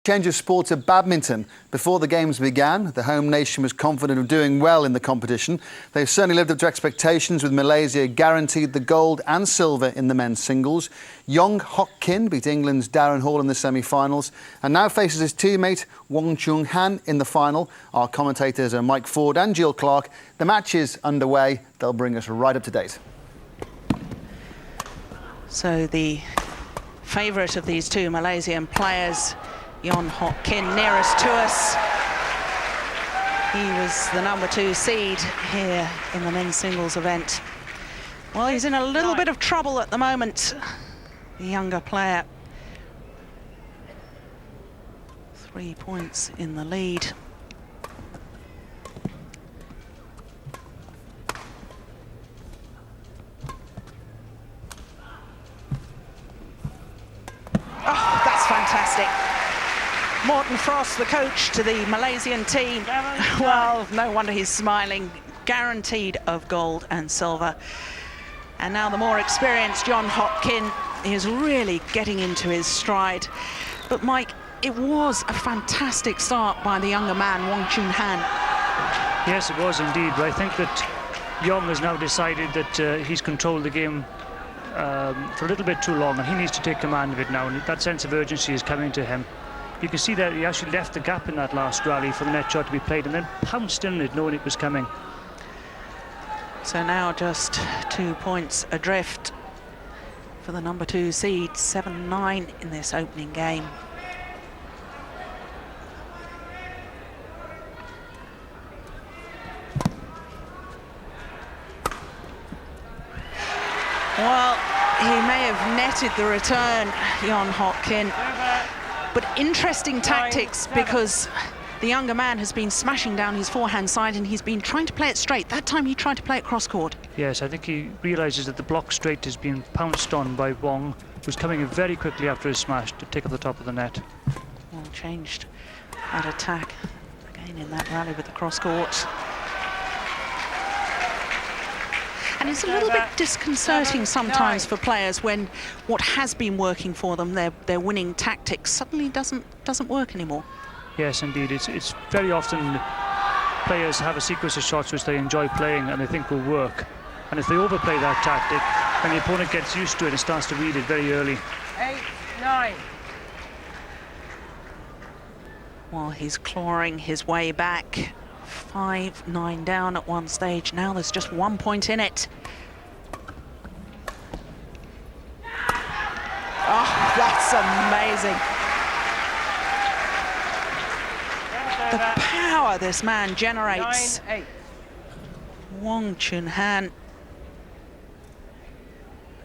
Change of sport to badminton. Before the games began, the home nation was confident of doing well in the competition. They've certainly lived up to expectations, with Malaysia guaranteed the gold and silver in the men's singles. Yong Hock beat England's Darren Hall in the semi-finals and now faces his teammate Wong Choong Hann in the final. Our commentators are Mike Ford and Jill Clark. The match is underway. They'll bring us right up to date. So the favourite of these two Malaysian players, Yong Hock, nearest to us. He was the #2 seed here in the men's singles event. Well, he's in a little bit of trouble at the moment, the younger player. 3 points in the lead. Oh, that's fantastic. Morten Frost, the coach to the Malaysian team. Well, no wonder he's smiling. Guaranteed of gold and silver. And now the more experienced Yong Hock is really getting into his stride. But Mike, it was a fantastic start by the younger man, Wong Choong Hann. Yes, it was indeed. But I think that Yong has now decided that he's controlled the game for a little bit too long, and he needs to take command of it now, and that sense of urgency is coming to him. You can see that he actually left the gap in that last rally for the net shot to be played and then pounced in it knowing it was coming. So now just 2 points adrift for the #2 seed, 7-9 in this opening game. Well, he may have netted the return, Yong Hock. But interesting tactics, because the younger man has been smashing down his forehand side and he's been trying to play it straight. That time he tried to play it cross-court. Yes, I think he realises that the block straight is being pounced on by Wong, who's coming in very quickly after his smash to take up the top of the net. Well, changed that attack again in that rally with the cross-court. And it's a little bit disconcerting sometimes for players when what has been working for them, their winning tactics, suddenly doesn't work anymore. Yes, indeed. It's very often players have a sequence of shots which they enjoy playing and they think will work. And if they overplay that tactic, then the opponent gets used to it and starts to read it very early. 8-9. Well, he's clawing his way back. 5-9 down at one stage. Now there's just 1 point in it. Oh, that's amazing. The power this man generates. 9-8. Wong Choong Hann,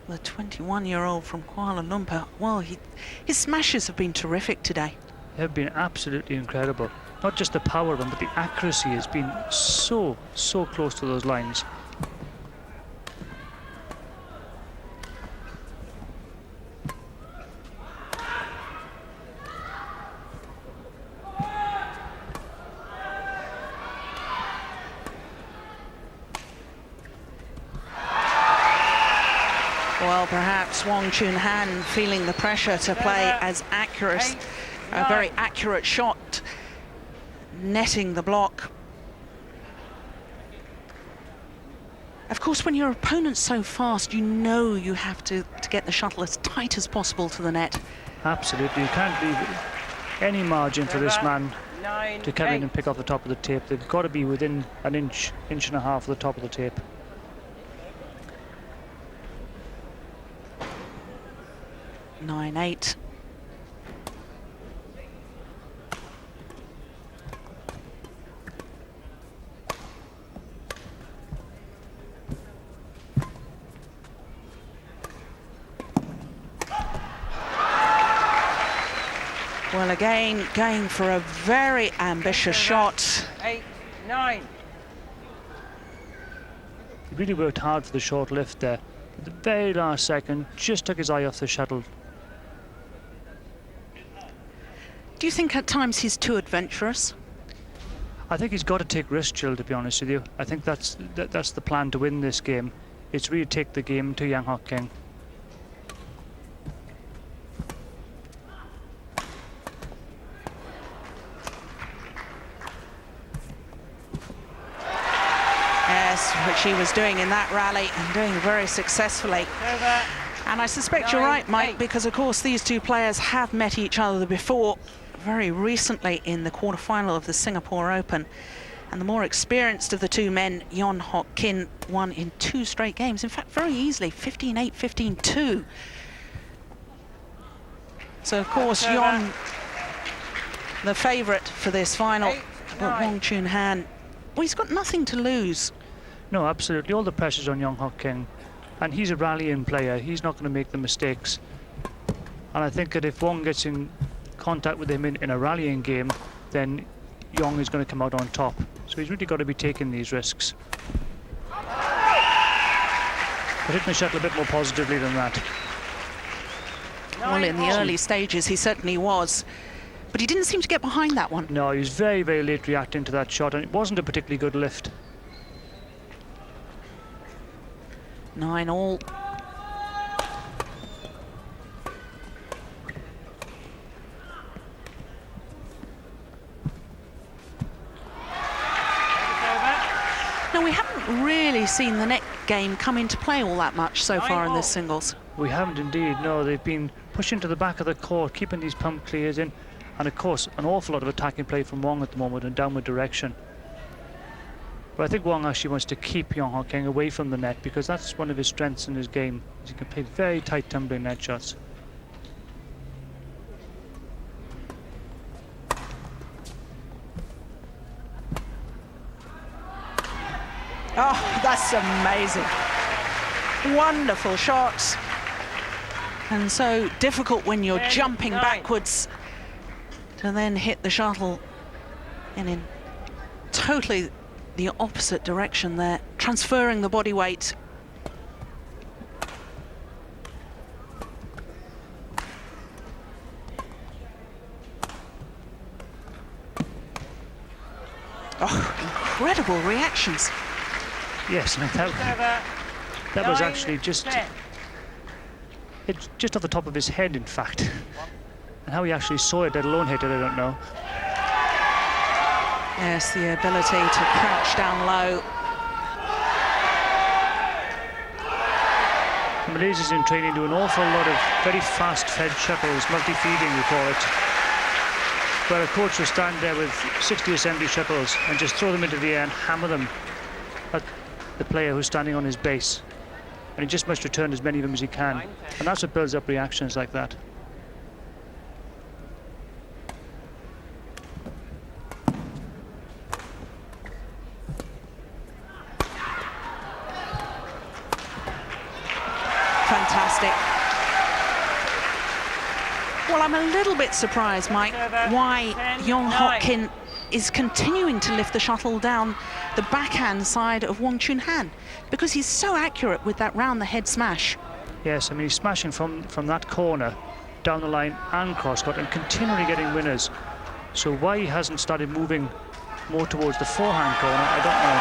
the 21-year-old from Kuala Lumpur. Well, his smashes have been terrific today. They've been absolutely incredible. Not just the power of them, but the accuracy has been so close to those lines. Well, perhaps Wong Choong Hann feeling the pressure to play as accurate, a very accurate shot, netting the block. Of course, when your opponent's so fast, you know you have to get the shuttle as tight as possible to the net. Absolutely, you can't leave any margin for this man to come in and pick off the top of the tape. They've got to be within an inch and a half of the top of the tape. Nine, 8. Well, again, going for a very ambitious shot. 8-9. He really worked hard for the short lift there. At the very last second, just took his eye off the shuttle. Do you think at times he's too adventurous? I think he's got to take risks, Jill, to be honest with you. I think that's the plan to win this game. It's really take the game to Yong Hock. which he was doing in that rally and doing very successfully. Over. And I suspect you're 9, right, Mike, 8. because of course these two players have met each other before, very recently in the quarter-final of the Singapore Open. And the more experienced of the two men, Yong Hock won in 2 straight games. In fact, very easily, 15-8, 15-2. So of course, Yong, the favourite for this final, 8, but 9. Wong Choong Han, well, he's got nothing to lose. No, absolutely. All the pressure's on Yong Hock, and he's a rallying player. He's not going to make the mistakes. And I think that if Wong gets in contact with him in a rallying game, then Yong is going to come out on top. So he's really got to be taking these risks. But hitting the shuttle a bit more positively than that. Well, in the early stages, he certainly was. But he didn't seem to get behind that one. No, he was very, very late reacting to that shot, and it wasn't a particularly good lift. 9 all. Now, we haven't really seen the net game come into play all that much so far in this singles. We haven't indeed, no. They've been pushing to the back of the court, keeping these pump clears in, and of course an awful lot of attacking play from Wong at the moment in downward direction. But I think Wong actually wants to keep Yong Hock away from the net, because that's one of his strengths in his game. He can play very tight tumbling net shots. Oh, that's amazing. Wonderful shots. And so difficult when you're jumping backwards to then hit the shuttle in totally the opposite direction there, transferring the body weight. Oh, incredible reactions. Yes, that was actually just just off the top of his head, in fact. And how he actually saw it, let alone hit it, I don't know. Yes, the ability to crouch down low. Malaysia's in training to an awful lot of very fast-fed shuttles, multi-feeding we call it, where a coach will stand there with 60 assembly shuttles and just throw them into the air and hammer them at the player who's standing on his base. And he just must return as many of them as he can. And that's what builds up reactions like that. Fantastic. Well, I'm a little bit surprised, Mike, why Yong Hock is continuing to lift the shuttle down the backhand side of Wong Choong Han, because he's so accurate with that round-the-head smash. Yes, I mean, he's smashing from that corner, down the line and cross-court, and continually getting winners. So why he hasn't started moving more towards the forehand corner, I don't know.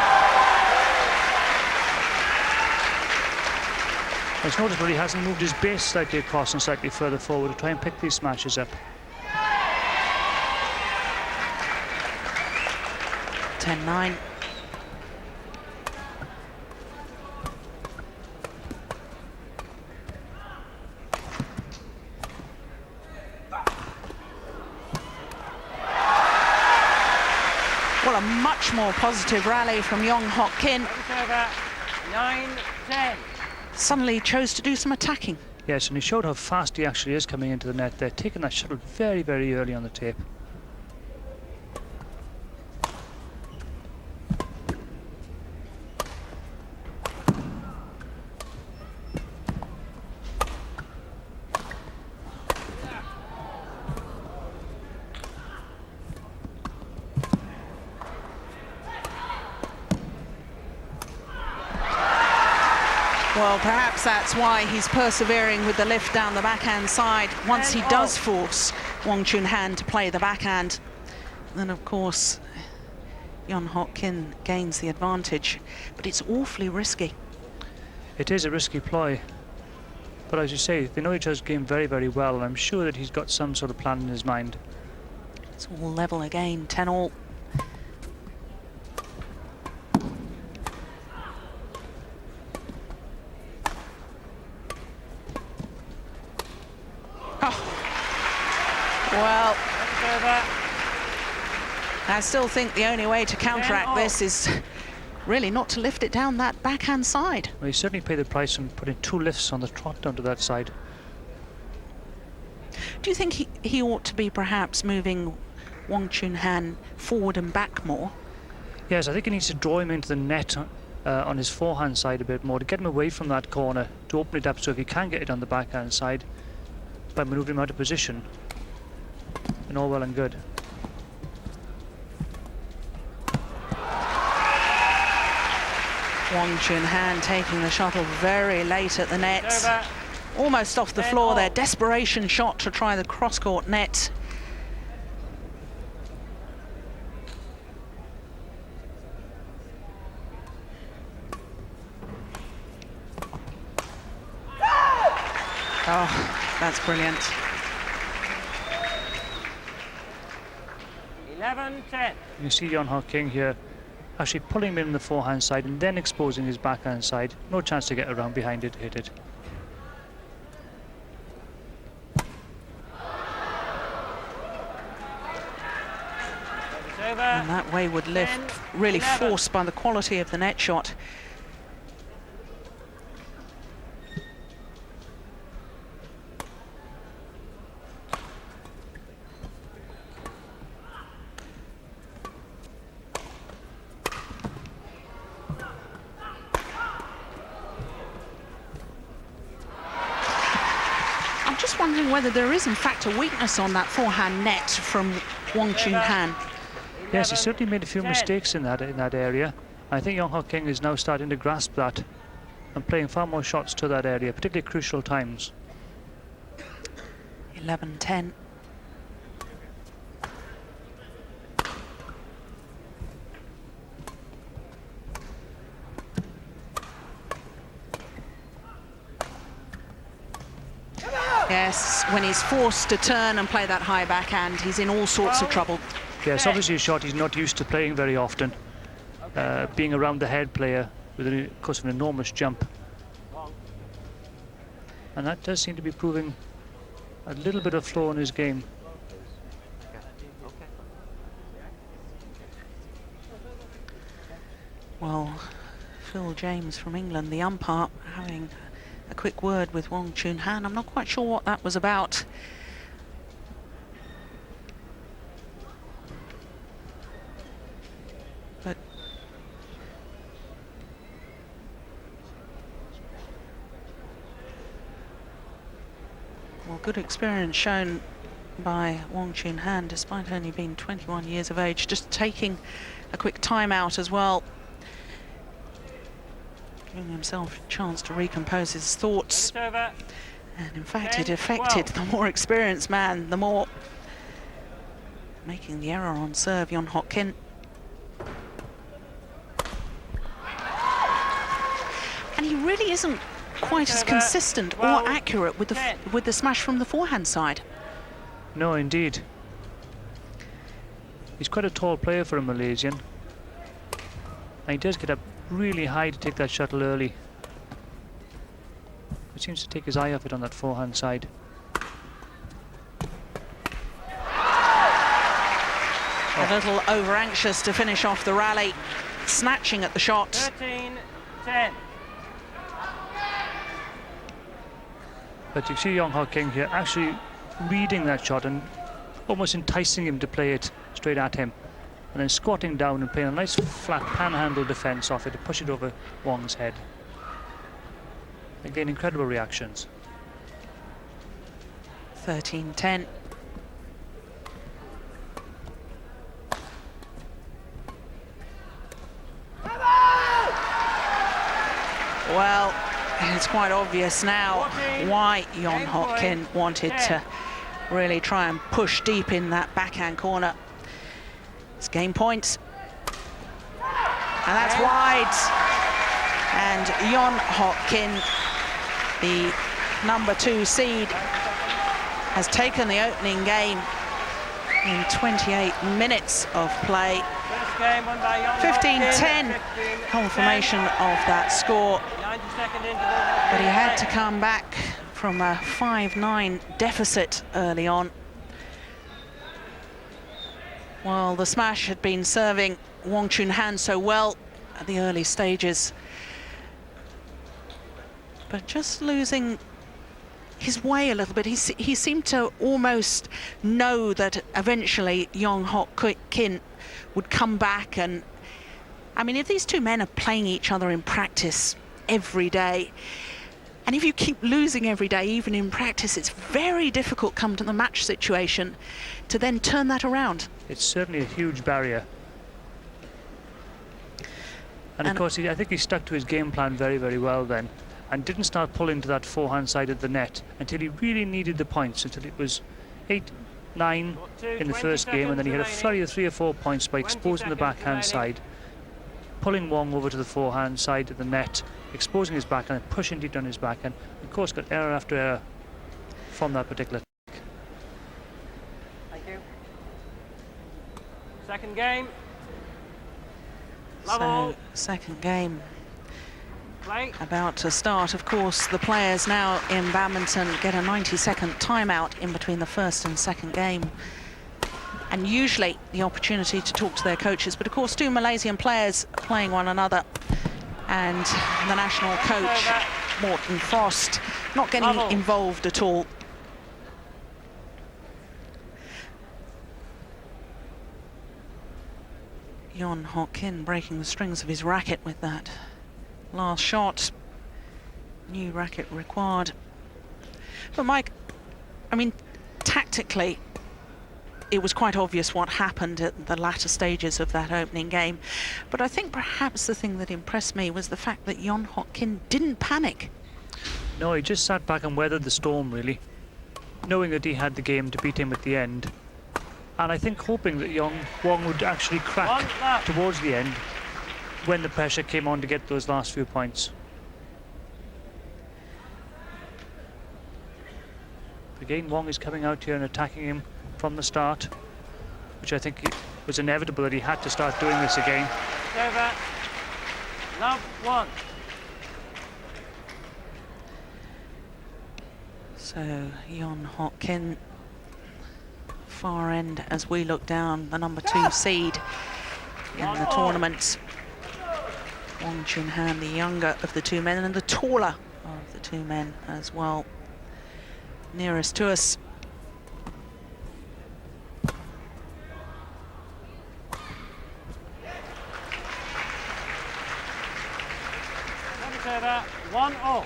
It's noticeable he hasn't moved his base slightly across and slightly further forward to try and pick these smashes up. 10-9. Well, a much more positive rally from Yong Hock. 9-10. Suddenly chose to do some attacking. Yes, and he showed how fast he actually is coming into the net there, taking that shuttle very, very early on the tape. Well, perhaps that's why he's persevering with the lift down the backhand side. Once he does force Wong Choong Han to play the backhand, then of course Yong Hock gains the advantage. But it's awfully risky. It is a risky ploy, but as you say, they know each other's game very, very well, and I'm sure that he's got some sort of plan in his mind. It's all level again, 10 all. Over. I still think the only way to counteract this is really not to lift it down that backhand side. Well, he certainly paid the price on putting 2 lifts on the trot down to that side. Do you think he ought to be perhaps moving Wong Choong Hann forward and back more? Yes, I think he needs to draw him into the net on his forehand side a bit more to get him away from that corner, to open it up so if he can get it on the backhand side by manoeuvring him out of position. And all well and good. Wong Choong Hann taking the shuttle very late at the net. Over. Almost off the floor there. Desperation shot to try the cross-court net. Oh, that's brilliant. 11-10. You see Yong Hock here actually pulling him in the forehand side and then exposing his backhand side. No chance to get around behind it to hit it. Over. And that wayward lift really 11. forced by the quality of the net shot. I'm just wondering whether there is in fact a weakness on that forehand net from Wong Choong Hann. Yes, he certainly made a few 10. mistakes in that area. I think Yong Hock is now starting to grasp that and playing far more shots to that area, particularly crucial times. 11-10. Yes, when he's forced to turn and play that high backhand, he's in all sorts of trouble. Yes, obviously a shot he's not used to playing very often. Being around the head player with, of course, an enormous jump. And that does seem to be proving a little bit of flaw in his game. Well, Phil James from England, the umpire, having a quick word with Wong Choong Hann. I'm not quite sure what that was about. But well, good experience shown by Wong Choong Hann, despite only being 21 years of age, just taking a quick time out as well, giving himself a chance to recompose his thoughts. Over. And in fact, 10, it affected 12. the more experienced man, the more making the error on serve, Yong Hock. And he really isn't quite as consistent or accurate with the smash from the forehand side. No, indeed. He's quite a tall player for a Malaysian. And he does get up really high to take that shuttle early. He seems to take his eye off it on that forehand side. A little over anxious to finish off the rally, snatching at the shot. 13-10. But you see Yong Hock here actually reading that shot and almost enticing him to play it straight at him, and then squatting down and playing a nice flat panhandle defence off it to push it over Wong's head. Again, incredible reactions. 13-10. Well, it's quite obvious now why Yong Hock wanted to really try and push deep in that backhand corner. It's game point. And that's wide. And Yong Hock, the #2 seed, has taken the opening game in 28 minutes of play. 15-10 confirmation of that score. But he had to come back from a 5-9 deficit early on. Well, the smash had been serving Wong Choong Hann so well at the early stages, but just losing his way a little bit. He seemed to almost know that eventually Yong Hock would come back. And I mean, if these two men are playing each other in practice every day, and if you keep losing every day, even in practice, it's very difficult come to the match situation to then turn that around. It's certainly a huge barrier. And of course, I think he stuck to his game plan very, very well then, and didn't start pulling to that forehand side of the net until he really needed the points, until it was 8-9 in the first game, and then he had a flurry of 3 or 4 points by exposing the backhand side, pulling Wong over to the forehand side of the net, exposing his backhand and pushing deep down his backhand. Of course, got error after error from that particular. Thank you. Second game. So, second game Play. about to start. Of course, the players now in badminton get a 90-second timeout in between the first and second game, and usually the opportunity to talk to their coaches. But of course, two Malaysian players playing one another, and the national coach, Morten Frost, not getting involved at all. Yong Hock breaking the strings of his racket with that last shot. New racket required. But Mike, I mean, tactically, it was quite obvious what happened at the latter stages of that opening game. But I think perhaps the thing that impressed me was the fact that Yong Hock didn't panic. No, he just sat back and weathered the storm, really, knowing that he had the game to beat him at the end. And I think hoping that Wong would actually crack towards the end when the pressure came on to get those last few points. Again, Wong is coming out here and attacking him from the start, which I think was inevitable that he had to start doing this again. Over. Love 1. So Yong Hock far end as we look down, the number 2 seed in the tournament. Wong Choong Hann, the younger of the two men and the taller of the two men as well. Nearest to us. Over. 1-0.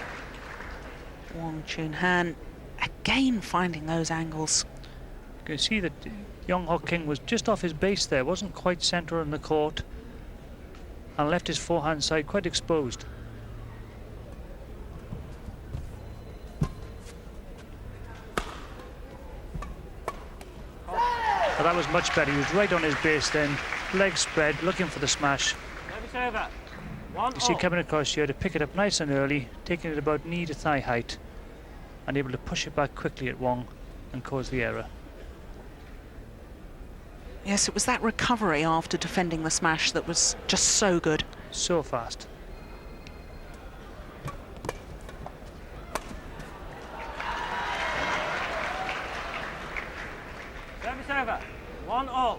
Wong Choong Hann again finding those angles. You can see that Yong Hock was just off his base there, wasn't quite centre on the court, and left his forehand side quite exposed. But that was much better. He was right on his base then, legs spread, looking for the smash. Over. 1-0. You see coming across here to pick it up nice and early, taking it about knee to thigh height, and able to push it back quickly at Wong and cause the error. Yes, it was that recovery after defending the smash that was just so good. So fast. Service over. 1-0.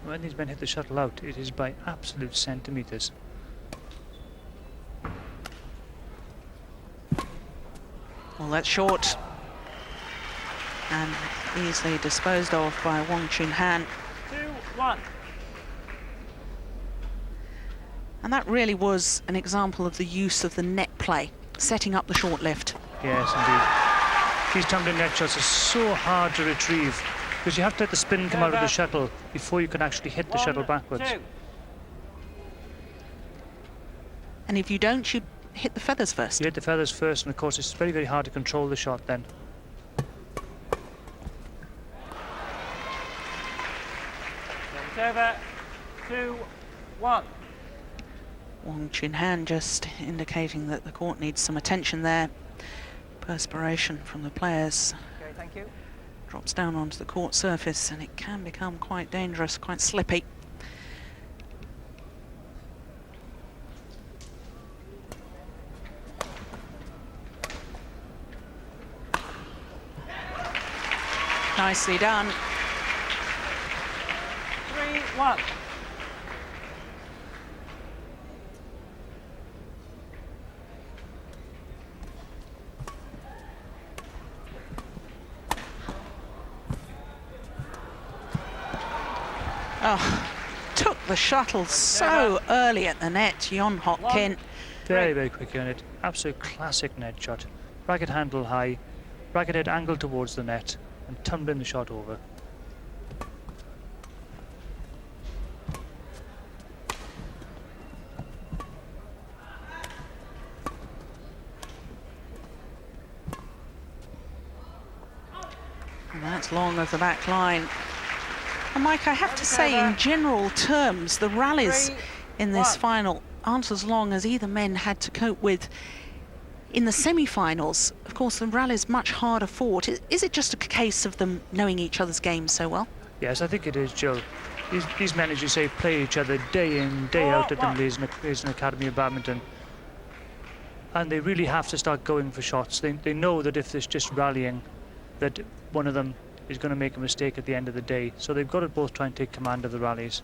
When these men hit the shuttle out, it is by absolute centimetres. Well, that's short. And easily disposed of by Wong Choong Hann. 2-1. And that really was an example of the use of the net play, setting up the short lift. Yes, indeed. These tumbling net shots are so hard to retrieve because you have to let the spin come out of the shuttle before you can actually hit the shuttle backwards. 1-2. And if you don't, you hit the feathers first. You hit the feathers first, and of course it's very, very hard to control the shot then. Over. 2-1. Wong Choong Hann just indicating that the court needs some attention there. Perspiration from the players. Okay, thank you. Drops down onto the court surface, and it can become quite dangerous, quite slippy. Nicely done. 3-1. Oh, took the shuttle so early at the net, Yong Hock. Very, very quick on it. Absolute classic net shot. Racket handle high, racket head angled towards the net, and tumbling the shot over. And that's long of the back line. And Mike, I have to say, in general terms, the rallies in this final aren't as long as either men had to cope with in the semi-finals. Of course, the rally's much harder fought. Is it just a case of them knowing each other's games so well? Yes, I think it is, Jill. These men, as you say, play each other day in, day out at the Malaysian Academy of Badminton. And they really have to start going for shots. They know that if there's just rallying, that one of them is going to make a mistake at the end of the day. So they've got to both try and take command of the rallies.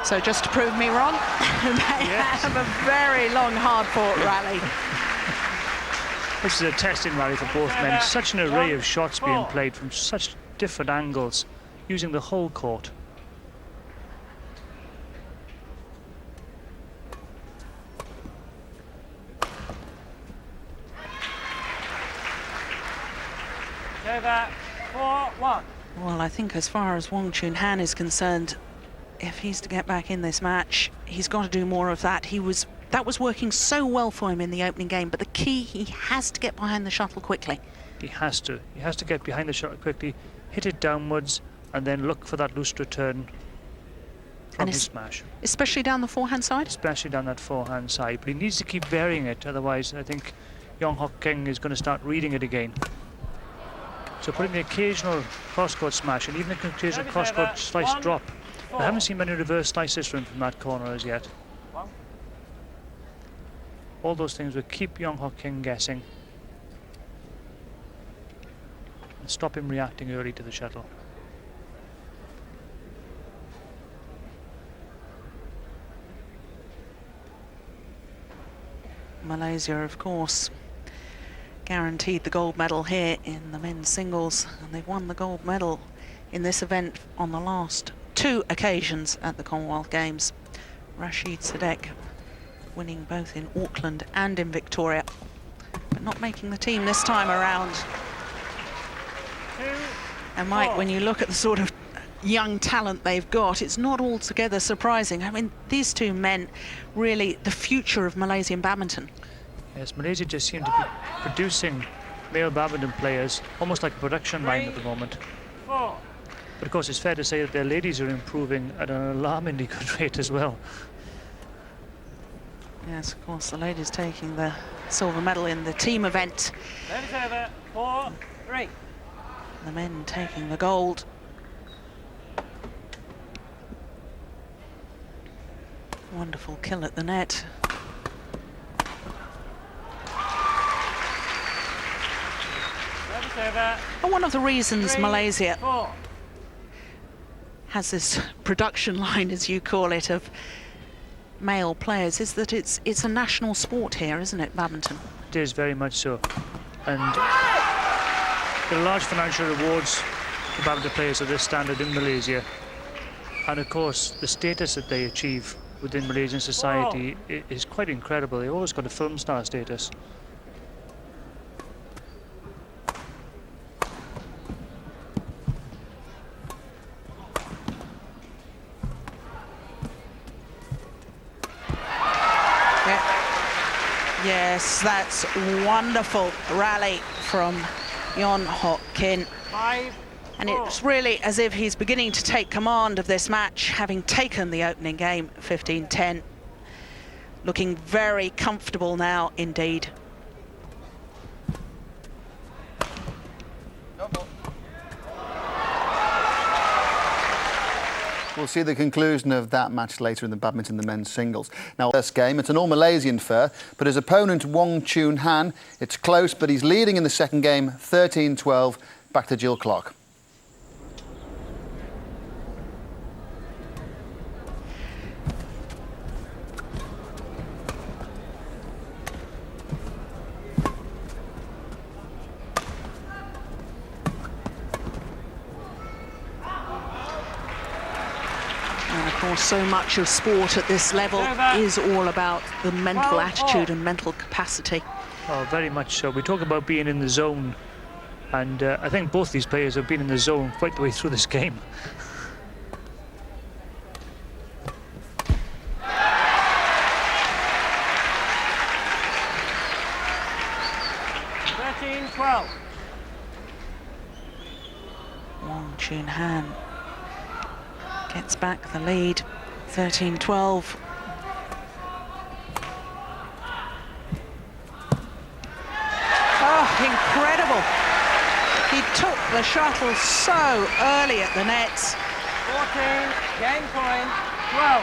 So just to prove me wrong, they have a very long, hard-fought rally. This is a testing rally for both men. Such an array of shots being played from such different angles, using the whole court. Over. 4-1. Well, I think as far as Wong Choong Hann is concerned, if he's to get back in this match, he's got to do more of that. That was working so well for him in the opening game, but the key, he has to get behind the shuttle quickly. He has to get behind the shuttle quickly, hit it downwards, and then look for that loose return from his smash. Especially down the forehand side? Especially down that forehand side, but he needs to keep varying it, otherwise I think Yong Hock is going to start reading it again. So putting the occasional cross-court smash and even the occasional cross-court slice drop. I haven't seen many reverse slices from that corner as yet. All those things will keep Yong Hock guessing and stop him reacting early to the shuttle. Malaysia, of course, guaranteed the gold medal here in the men's singles, and they've won the gold medal in this event on the last 2 occasions at the Commonwealth Games. Rashid Sadek winning both in Auckland and in Victoria, but not making the team this time around. And Mike, when you look at the sort of young talent they've got, it's not altogether surprising. I mean, these 2 men, really the future of Malaysian badminton. Yes, Malaysia just seem to be producing male badminton players almost like a production line at the moment. 4. But of course, it's fair to say that their ladies are improving at an alarmingly good rate as well. Yes, of course, the ladies taking the silver medal in the team event. Service over. 4-3. The men taking the gold. Wonderful kill at the net. Service over. And one of the reasons 3, Malaysia 4. has this production line, as you call it, of male players is that it's a national sport here, isn't it, badminton? It is very much so. And there are large financial rewards for badminton players of this standard in Malaysia. And of course, the status that they achieve within Malaysian society is quite incredible. They've always got a film star status. Yes, that's wonderful rally from Yong Hock. 5. And it's really as if he's beginning to take command of this match, having taken the opening game 15-10. looking very comfortable now indeed. We'll see the conclusion of that match later in the badminton, the men's singles. Now, first game, it's an all-Malaysian affair, but his opponent, Wong Choong Han, it's close, but he's leading in the second game, 13-12. Back to Jill Clark. So much of sport at this level is all about the mental attitude and mental capacity. Oh, very much so. We talk about being in the zone, and I think both these players have been in the zone quite the way through this game. Wong Choong Han gets back the lead, 13-12. Oh, incredible. He took the shuttle so early at the nets. 14, game point, 12.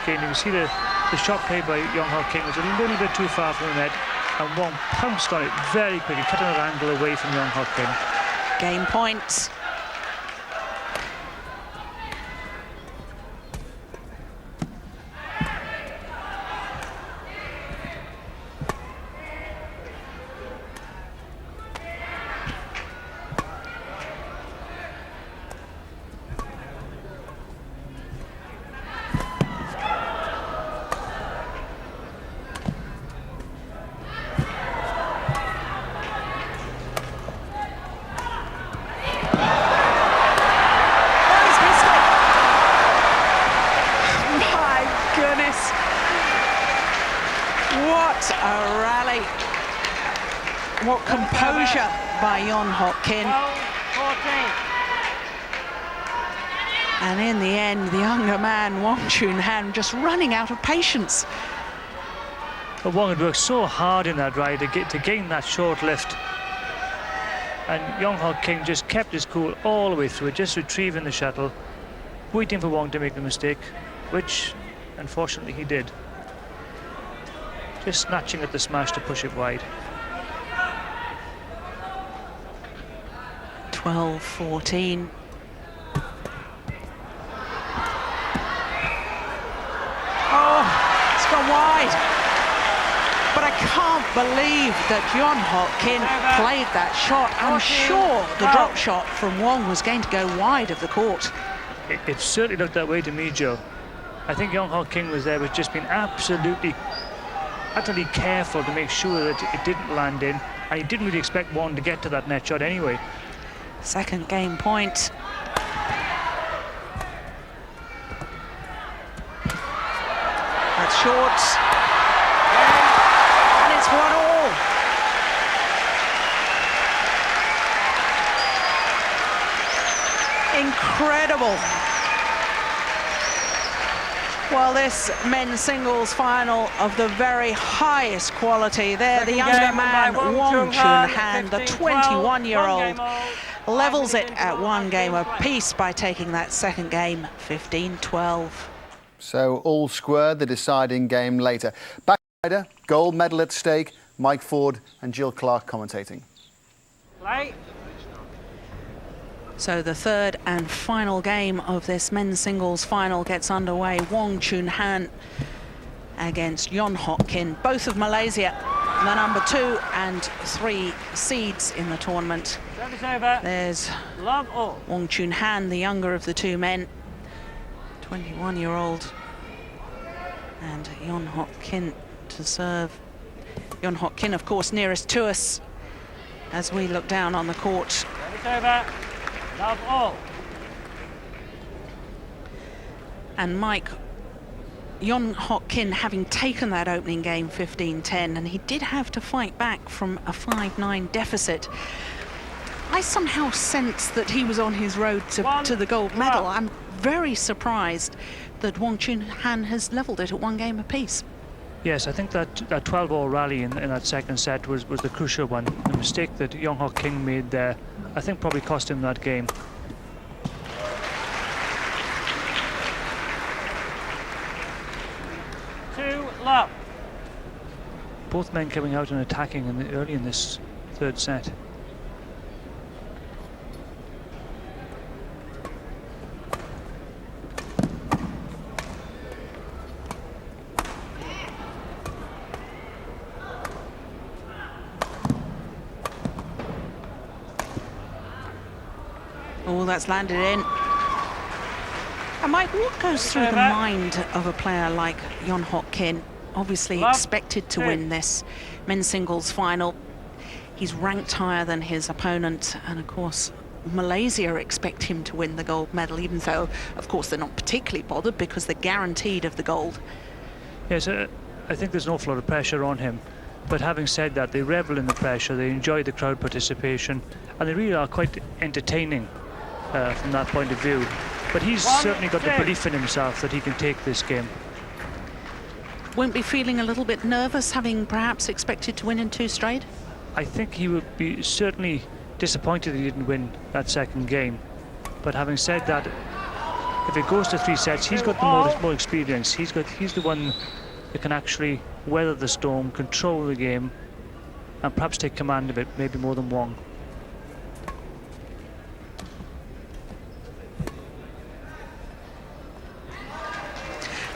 Again, you can see the shot played by Yong Hock was a little bit too far from the net, and Wong pounced on it very quickly, cutting that angle away from Yong Hock. Game point. What a rally. What composure by Yong Hock. And in the end, the younger man, Wong Choong Han, just running out of patience. But Wong had worked so hard in that ride to gain that short lift. And Yong Hock just kept his cool all the way through it, just retrieving the shuttle, waiting for Wong to make the mistake, which, unfortunately, he did. Just snatching at the smash to push it wide. 12-14. Oh, it's gone wide. But I can't believe that Yong Hock played that shot. I'm sure the drop shot from Wong was going to go wide of the court. It certainly looked that way to me, Joe. I think Yong Hock was there, was just being utterly careful to make sure that it didn't land in, and he didn't really expect Wong to get to that net shot anyway. Second game point. That's short. And it's 1-all. Incredible. Well, this men's singles final of the very highest quality. There, the younger man, Wong Choong Han, the 21-year-old, levels it at one game apiece by taking that second game, 15-12. So all square, the deciding game later. Back rider, gold medal at stake, Mike Ford and Jill Clark commentating. Play. So the third and final game of this men's singles final gets underway. Wong Choong Han against Yong Hock, both of Malaysia, the number 2 and 3 seeds in the tournament. Service over. There's Love all. Wong Choong Han, the younger of the two men, 21-year-old, and Yong Hock to serve. Yong Hock, of course, nearest to us as we look down on the court. Service over. Love all. And Mike, Yong Hock having taken that opening game 15-10, and he did have to fight back from a 5-9 deficit. I somehow sense that he was on his road to the gold medal. I'm very surprised that Wong Choong Han has levelled it at 1 game apiece. Yes, I think that 12-all rally in that second set was the crucial one. The mistake that Yong Hock made there, I think, probably cost him that game. Two love. Both men coming out and attacking early in this third set. Oh, that's landed in. And Mike, what goes through the mind of a player like Yong Hock? Obviously expected to win this men's singles final. He's ranked higher than his opponent, and of course Malaysia expect him to win the gold medal, even though of course they're not particularly bothered because they're guaranteed of the gold. Yes, I think there's an awful lot of pressure on him, but having said that, they revel in the pressure, they enjoy the crowd participation, and they really are quite entertaining from that point of view. But he's certainly got the belief in himself that he can take this game. Won't be feeling a little bit nervous, having perhaps expected to win in 2 straight? I think he would be certainly disappointed he didn't win that second game. But having said that, if it goes to 3 sets, he's got the more experience. He's the one that can actually weather the storm, control the game, and perhaps take command of it, maybe more than Wong.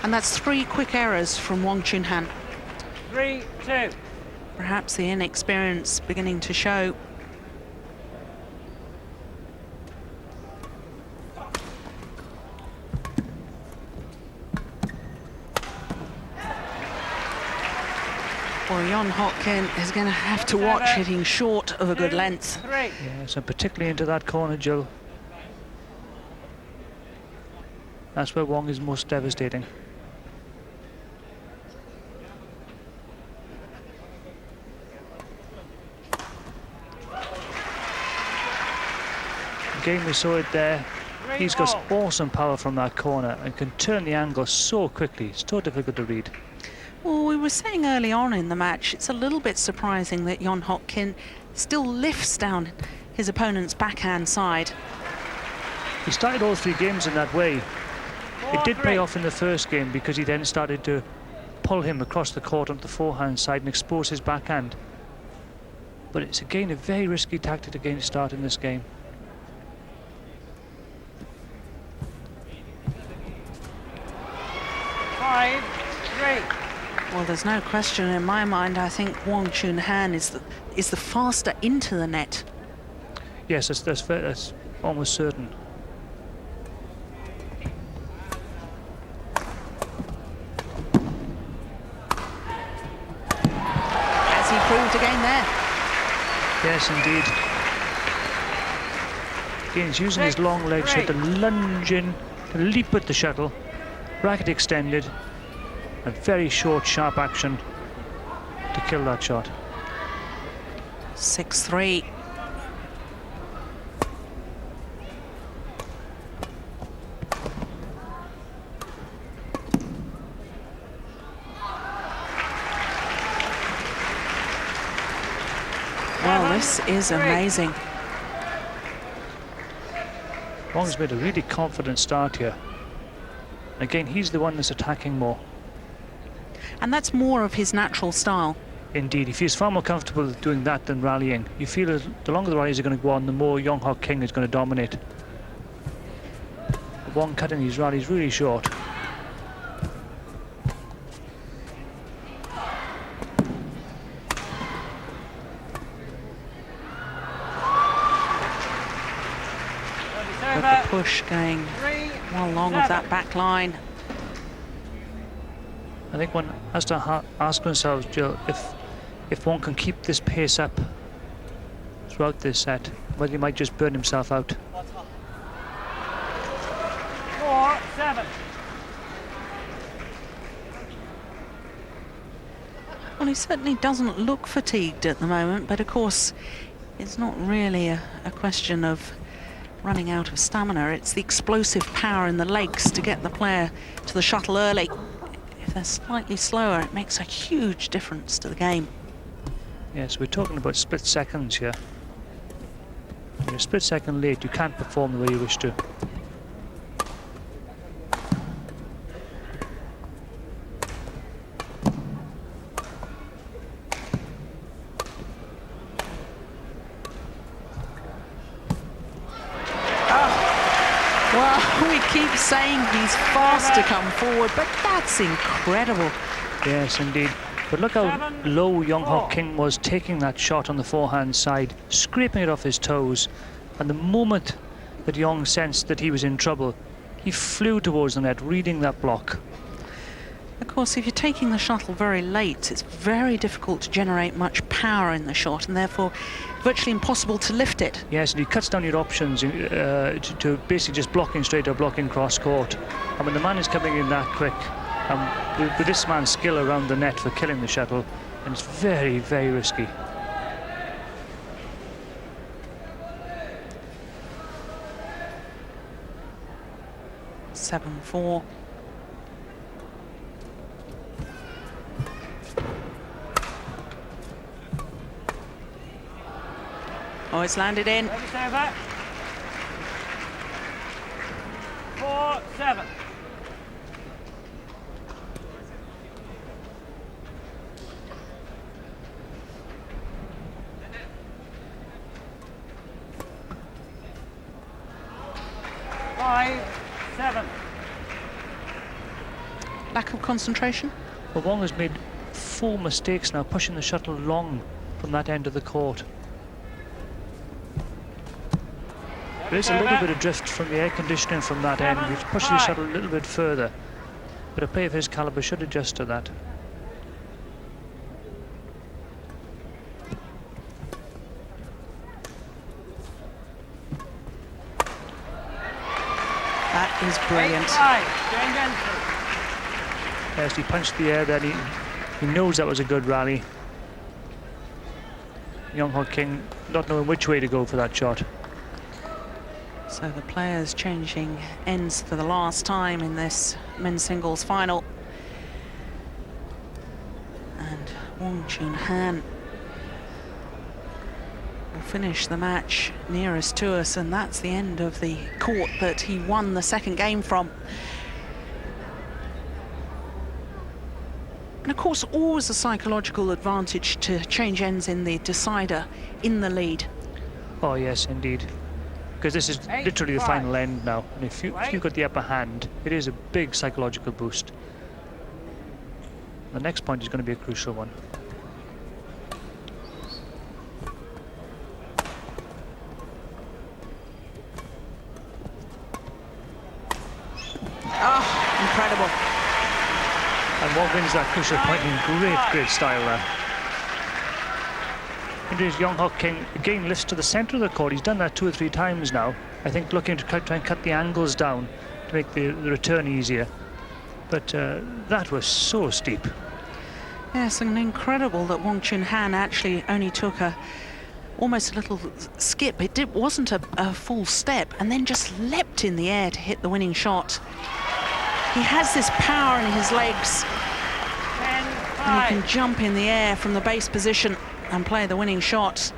And that's 3 quick errors from Wong Choong Han. 3-2. Perhaps the inexperience beginning to show. Well, Yong Hock is going to have to watch hitting short of a good length. Yes, and particularly into that corner, Jill. That's where Wong is most devastating. Again, we saw it there. He's got awesome power from that corner and can turn the angle so quickly. It's so difficult to read. Well, we were saying early on in the match, it's a little bit surprising that Yong Hock still lifts down his opponent's backhand side. He started all 3 games in that way. It did pay off in the first game because he then started to pull him across the court onto the forehand side and expose his backhand. But it's again a very risky tactic again to start in this game. Well, there's no question in my mind. I think Wong Choong Han is the faster into the net. Yes, that's almost certain. As he proved again there. Yes, indeed. Again, he's using his long legs here to lunge in, to leap at the shuttle, racket extended, and very short, sharp action to kill that shot. 6-3. Well, this is amazing. Wong's made a really confident start here. Again, he's the one that's attacking more. And that's more of his natural style. Indeed, he feels far more comfortable doing that than rallying. You feel that the longer the rallies are going to go on, the more Yong Hock is going to dominate. Wong cutting these rallies really short. But the push going well long of that back line. I think one has to ask themselves, Jill, if one can keep this pace up throughout this set, whether he might just burn himself out. 4-7. Well, he certainly doesn't look fatigued at the moment, but of course it's not really a question of running out of stamina. It's the explosive power in the legs to get the player to the shuttle early. If they're slightly slower, it makes a huge difference to the game. Yes, we're talking about split seconds here. When you're a split second late, you can't perform the way you wish to. Well, we keep saying he's fast to come forward, but that's incredible. Yes, indeed. But look how low Yong Hock was taking that shot on the forehand side, scraping it off his toes. And the moment that Yong sensed that he was in trouble, he flew towards the net, reading that block. Of course, if you're taking the shuttle very late, it's very difficult to generate much power in the shot, and therefore virtually impossible to lift it. Yes, and he cuts down your options to basically just blocking straight or blocking cross court. And when the man is coming in that quick, with this man's skill around the net for killing the shuttle, and it's very, very risky. Seven, 4. Oh, it's landed in. Service over. 4-7. Lack of concentration. Well, Wong has made 4 mistakes now, pushing the shuttle long from that end of the court. There is a little bit of drift from the air conditioning from that end, which pushes the shuttle a little bit further. But a player of his calibre should adjust to that. That is brilliant. Yes, he punched the air there. He knows that was a good rally. Yong Hock not knowing which way to go for that shot. So the players changing ends for the last time in this men's singles final. And Wong Choong Hann will finish the match nearest to us, and that's the end of the court that he won the second game from. And of course, always a psychological advantage to change ends in the decider in the lead. Oh yes, indeed. Because this is literally the final end now, and if you've got the upper hand, it is a big psychological boost. The next point is going to be a crucial one. Oh, incredible. And Wong wins that crucial point in great style there. Indeed, Yong Hock again lifts to the centre of the court. He's done that 2 or 3 times now. I think looking to try and cut the angles down to make the return easier. But that was so steep. Yes, and incredible that Wong Choong Hann actually only took almost a little skip. It wasn't a full step, and then just leapt in the air to hit the winning shot. He has this power in his legs, and he can jump in the air from the base position and play the winning shot.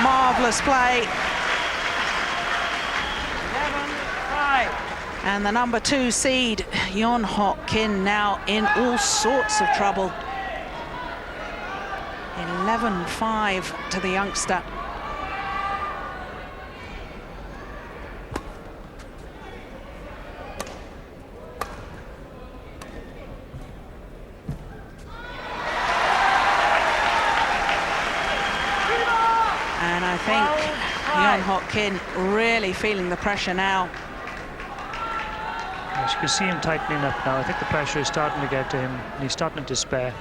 Marvellous play. 7-5. And the number 2 seed, Yong Hock, now in all sorts of trouble. 11-5 to the youngster. And I think Yong Hock really feeling the pressure now. As you can see him tightening up now. I think the pressure is starting to get to him, and he's starting to despair.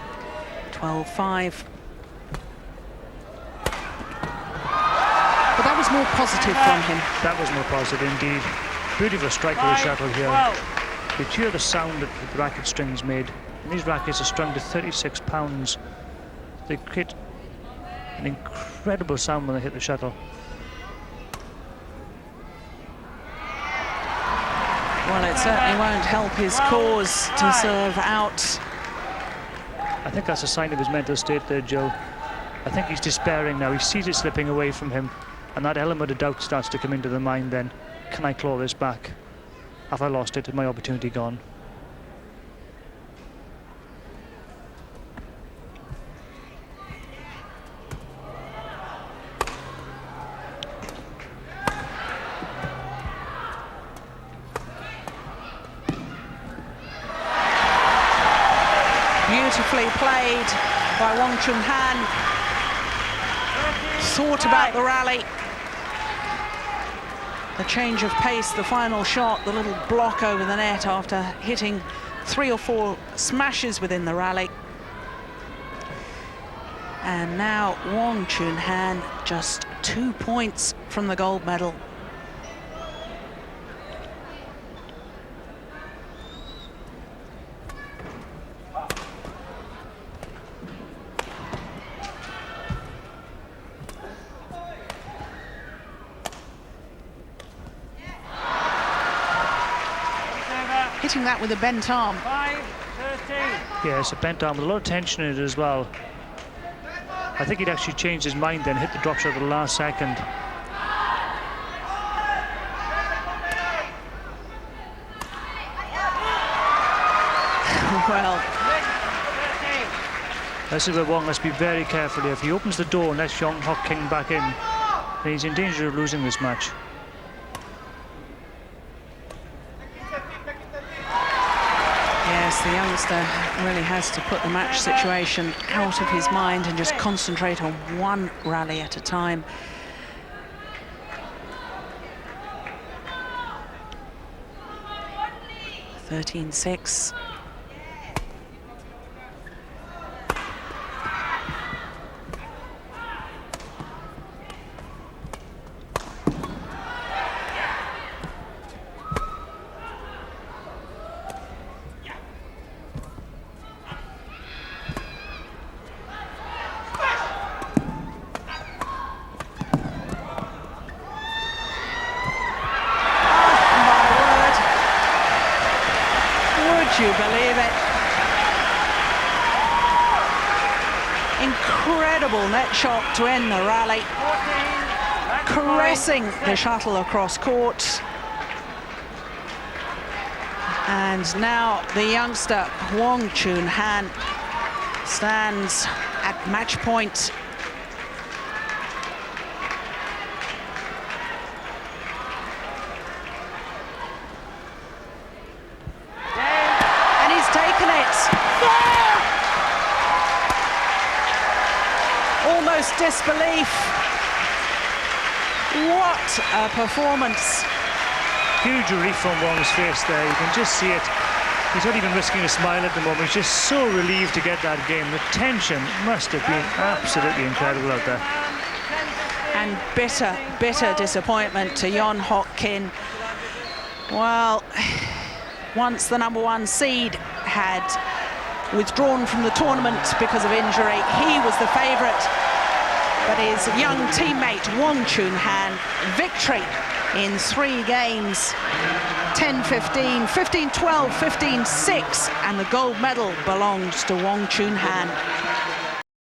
12-5. was more positive from him. That was more positive indeed. Beautiful strike with the shuttle here. You hear the sound that the racket strings made. And these rackets are strung to 36 pounds. They create an incredible sound when they hit the shuttle. Well, it certainly won't help his cause to serve out. I think that's a sign of his mental state there, Joe. I think he's despairing now. He sees it slipping away from him, and that element of doubt starts to come into the mind then. Can I claw this back? Have I lost it? Is my opportunity gone? Beautifully played by Wong Choong Han. Thought about the rally. The change of pace, the final shot, the little block over the net after hitting 3 or 4 smashes within the rally. And now Wong Choong Han just 2 points from the gold medal. Hitting that with a bent arm. 5-13. Yeah, it's a bent arm with a lot of tension in it as well. I think he'd actually changed his mind then, hit the drop shot at the last second. Well, This is where Wong must be very careful here. If he opens the door and lets Yong Hock king back in, then he's in danger of losing this match. yes, the youngster really has to put the match situation out of his mind and just concentrate on one rally at a time. (13-6). You believe it? Incredible net shot to end the rally, caressing the shuttle across court. And now the youngster Wong Choong Han stands at match point. Taken it. Almost disbelief. What a performance. Huge relief from Wong's face there. You can just see it. He's not even risking a smile at the moment. He's just so relieved to get that game. The tension must have been absolutely incredible out there. And bitter, bitter disappointment to Yong Hock. Well, once the #1 seed had withdrawn from the tournament because of injury, he was the favourite, but his young teammate Wong Choong Han, victory in 3 games, 10-15, 15-12, 15-6, and the gold medal belongs to Wong Choong Han.